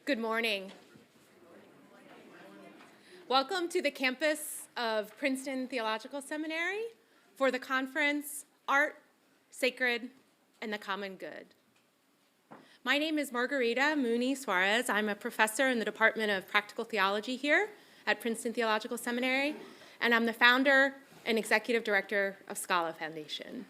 Good morning. Welcome to the campus of Princeton Theological Seminary for the conference Art, Sacred, and the Common Good. My name is Margarita Mooney Suarez. I'm a professor in the Department of Practical Theology here at Princeton Theological Seminary, and I'm the founder and executive director of Scala Foundation.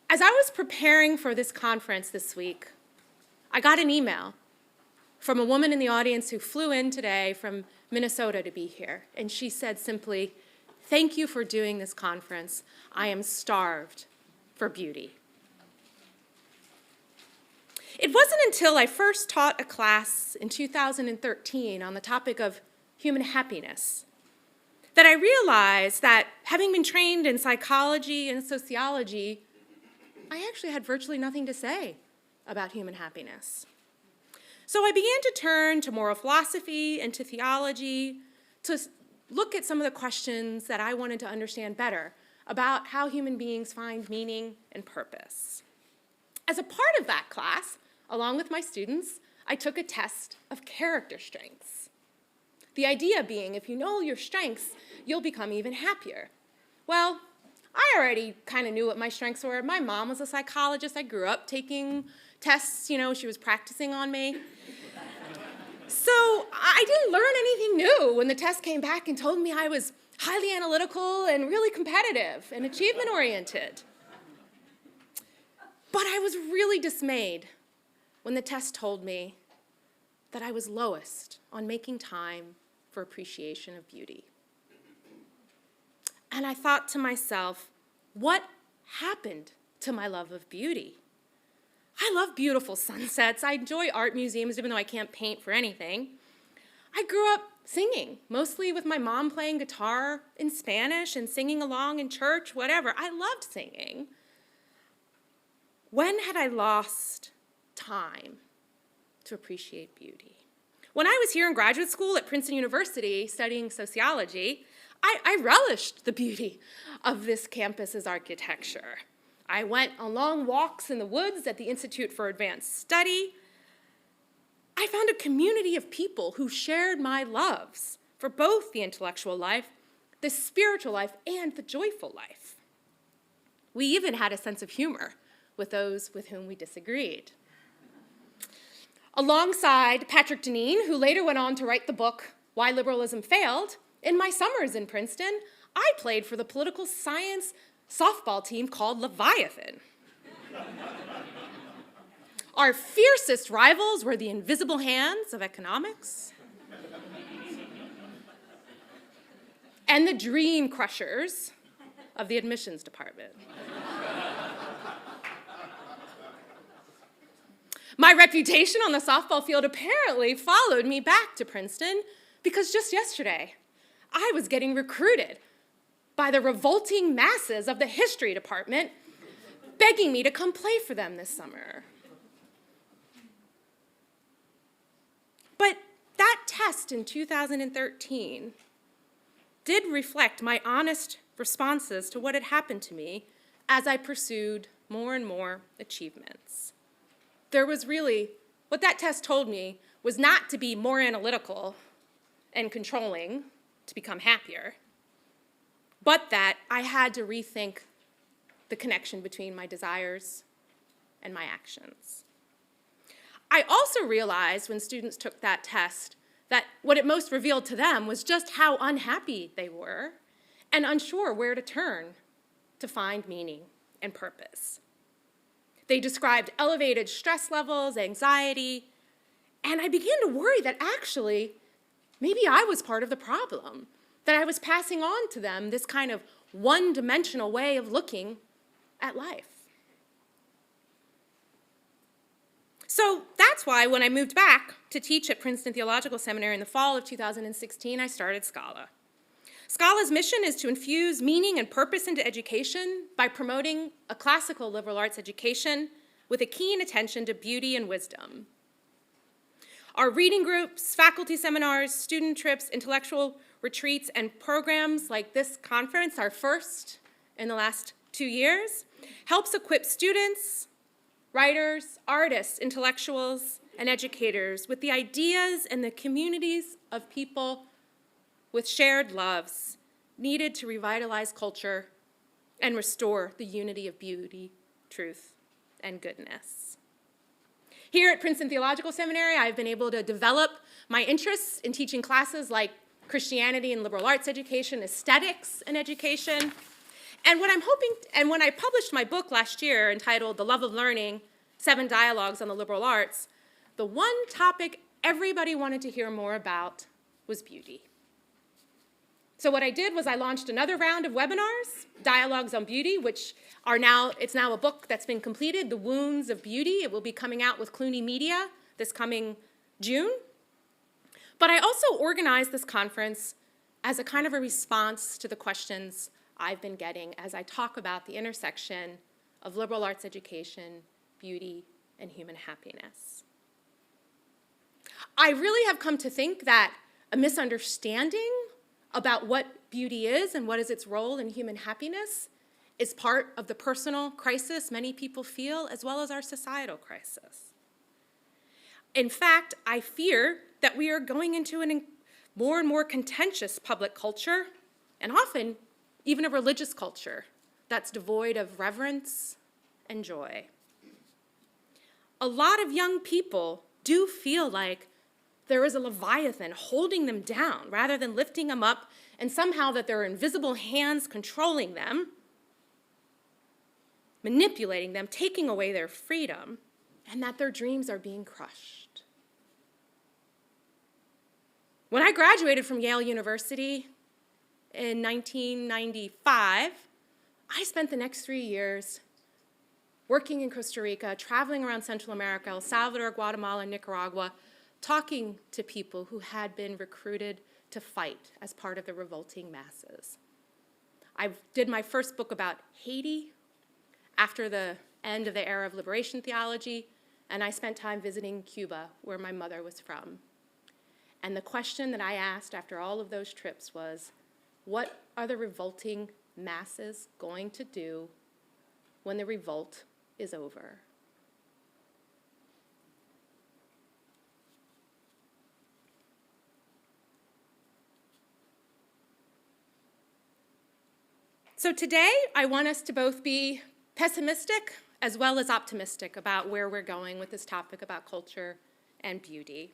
As I was preparing for this conference this week, I got an email from a woman in the audience who flew in today from Minnesota to be here, and she said simply, "Thank you for doing this conference. I am starved for beauty." It wasn't until I first taught a class in 2013 on the topic of human happiness that I realized that, having been trained in psychology and sociology, I actually had virtually nothing to say about human happiness. So I began to turn to moral philosophy and to theology to look at some of the questions that I wanted to understand better about how human beings find meaning and purpose. As a part of that class, along with my students, I took a test of character strengths. The idea being, if you know your strengths, you'll become even happier. Well, I already kind of knew what my strengths were. My mom was a psychologist. I grew up taking tests, she was practicing on me. So I didn't learn anything new when the test came back and told me I was highly analytical and really competitive and achievement-oriented. But I was really dismayed when the test told me that I was lowest on making time for appreciation of beauty. And I thought to myself, what happened to my love of beauty? I love beautiful sunsets. I enjoy art museums, even though I can't paint for anything. I grew up singing, mostly with my mom playing guitar in Spanish and singing along in church, whatever. I loved singing. When had I lost time to appreciate beauty? When I was here in graduate school at Princeton University studying sociology, I relished the beauty of this campus's architecture. I went on long walks in the woods at the Institute for Advanced Study. I found a community of people who shared my loves for both the intellectual life, the spiritual life, and the joyful life. We even had a sense of humor with those with whom we disagreed. Alongside Patrick Deneen, who later went on to write the book, Why Liberalism Failed, in my summers in Princeton, I played for the political science softball team called Leviathan. Our fiercest rivals were the invisible hands of economics and the dream crushers of the admissions department. My reputation on the softball field apparently followed me back to Princeton because just yesterday, I was getting recruited by the revolting masses of the history department, begging me to come play for them this summer. But that test in 2013 did reflect my honest responses to what had happened to me as I pursued more and more achievements. There was really, what that test told me was not to be more analytical and controlling to become happier, but that I had to rethink the connection between my desires and my actions. I also realized when students took that test that what it most revealed to them was just how unhappy they were and unsure where to turn to find meaning and purpose. They described elevated stress levels, anxiety, and I began to worry that actually maybe I was part of the problem, that I was passing on to them this kind of one-dimensional way of looking at life. So that's why when I moved back to teach at Princeton Theological Seminary in the fall of 2016, I started Scala. Scala's mission is to infuse meaning and purpose into education by promoting a classical liberal arts education with a keen attention to beauty and wisdom. Our reading groups, faculty seminars, student trips, intellectual retreats, and programs like this conference, our first in the last 2 years, helps equip students, writers, artists, intellectuals, and educators with the ideas and the communities of people with shared loves needed to revitalize culture and restore the unity of beauty, truth, and goodness. Here at Princeton Theological Seminary, I've been able to develop my interests in teaching classes like Christianity and liberal arts education, aesthetics and education. And when I published my book last year entitled The Love of Learning, 7 Dialogues on the Liberal Arts, the one topic everybody wanted to hear more about was beauty. So what I did was I launched another round of webinars, Dialogues on Beauty, which it's now a book that's been completed, The Wounds of Beauty. It will be coming out with Clooney Media this coming June. But I also organized this conference as a kind of a response to the questions I've been getting as I talk about the intersection of liberal arts education, beauty, and human happiness. I really have come to think that a misunderstanding about what beauty is and what is its role in human happiness is part of the personal crisis many people feel, as well as our societal crisis. In fact, I fear that we are going into a more and more contentious public culture, and often even a religious culture that's devoid of reverence and joy. A lot of young people do feel like there is a Leviathan holding them down rather than lifting them up, and somehow that there are invisible hands controlling them, manipulating them, taking away their freedom, and that their dreams are being crushed. When I graduated from Yale University in 1995, I spent the next 3 years working in Costa Rica, traveling around Central America, El Salvador, Guatemala, and Nicaragua, talking to people who had been recruited to fight as part of the revolting masses. I did my first book about Haiti after the end of the era of liberation theology, and I spent time visiting Cuba, where my mother was from. And the question that I asked after all of those trips was, what are the revolting masses going to do when the revolt is over? So today, I want us to both be pessimistic as well as optimistic about where we're going with this topic about culture and beauty.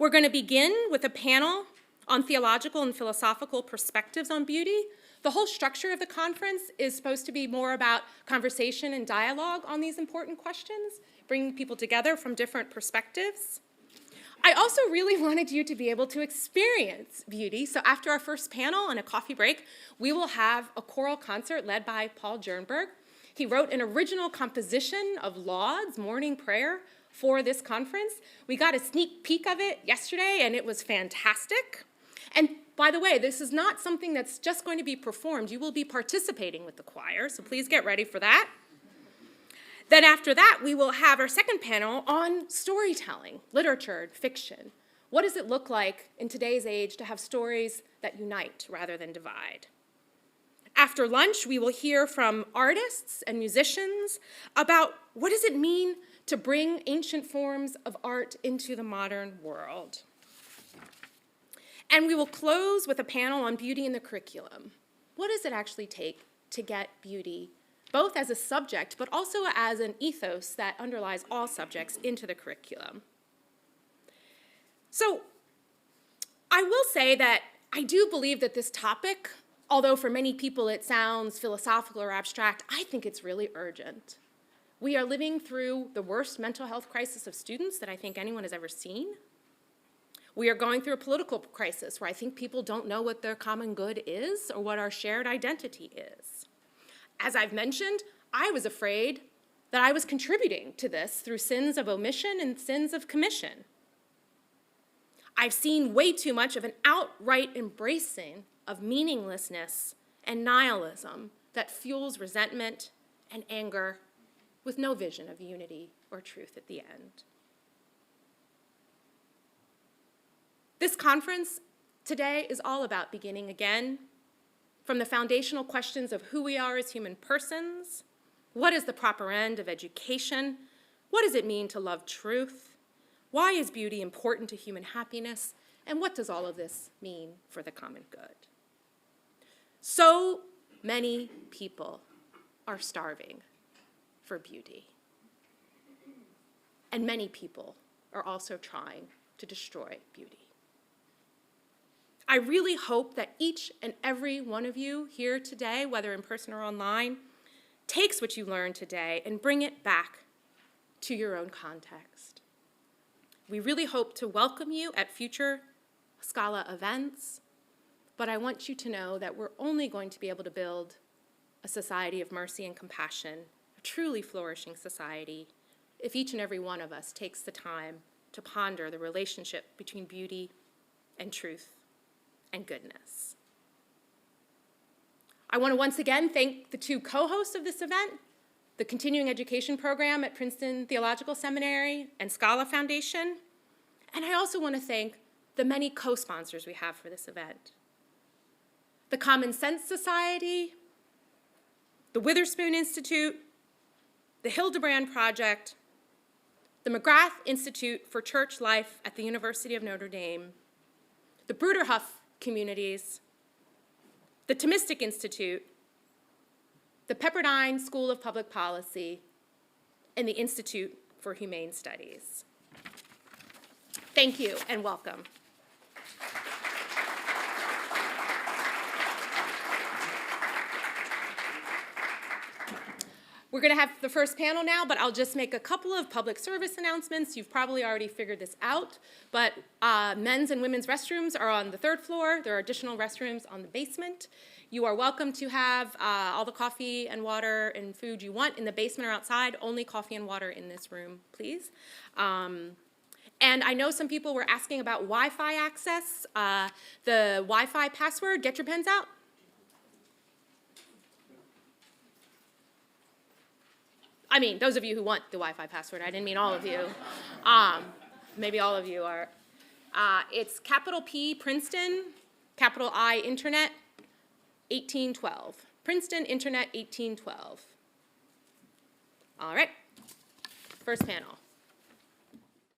We're going to begin with a panel on theological and philosophical perspectives on beauty. The whole structure of the conference is supposed to be more about conversation and dialogue on these important questions, bringing people together from different perspectives. I also really wanted you to be able to experience beauty. So after our first panel and a coffee break, we will have a choral concert led by Paul Jernberg. He wrote an original composition of lauds, morning prayer, for this conference. We got a sneak peek of it yesterday, and it was fantastic. And by the way, this is not something that's just going to be performed. You will be participating with the choir, so please get ready for that. Then after that, we will have our second panel on storytelling, literature, fiction. What does it look like in today's age to have stories that unite rather than divide? After lunch, we will hear from artists and musicians about what does it mean to bring ancient forms of art into the modern world. And we will close with a panel on beauty in the curriculum. What does it actually take to get beauty, both as a subject, but also as an ethos that underlies all subjects, into the curriculum? So I will say that I do believe that this topic, although for many people it sounds philosophical or abstract, I think it's really urgent. We are living through the worst mental health crisis of students that I think anyone has ever seen. We are going through a political crisis where I think people don't know what their common good is or what our shared identity is. As I've mentioned, I was afraid that I was contributing to this through sins of omission and sins of commission. I've seen way too much of an outright embracing of meaninglessness and nihilism that fuels resentment and anger with no vision of unity or truth at the end. This conference today is all about beginning again, from the foundational questions of who we are as human persons, what is the proper end of education, what does it mean to love truth, Why is beauty important to human happiness? And what does all of this mean for the common good? So many people are starving for beauty. And many people are also trying to destroy beauty. I really hope that each and every one of you here today, whether in person or online, takes what you learned today and bring it back to your own context. We really hope to welcome you at future Scala events, but I want you to know that we're only going to be able to build a society of mercy and compassion, a truly flourishing society, if each and every one of us takes the time to ponder the relationship between beauty and truth and goodness. I want to once again thank the two co-hosts of this event, the Continuing Education Program at Princeton Theological Seminary and Scala Foundation, and I also want to thank the many co-sponsors we have for this event. The Common Sense Society, the Witherspoon Institute, the Hildebrand Project, the McGrath Institute for Church Life at the University of Notre Dame, the Bruderhof Communities, the Thomistic Institute, the Pepperdine School of Public Policy, and the Institute for Humane Studies. Thank you and welcome. We're going to have the first panel now, but I'll just make a couple of public service announcements. You've probably already figured this out, but men's and women's restrooms are on the third floor. There are additional restrooms on the basement. You are welcome to have all the coffee and water and food you want in the basement or outside. Only coffee and water in this room, please. And I know some people were asking about Wi-Fi access. The Wi-Fi password, get your pens out. I mean, those of you who want the Wi-Fi password, I didn't mean all of you. Maybe all of you are. It's capital P, Princeton, capital I, Internet, 1812. Princeton, Internet, 1812. All right, first panel.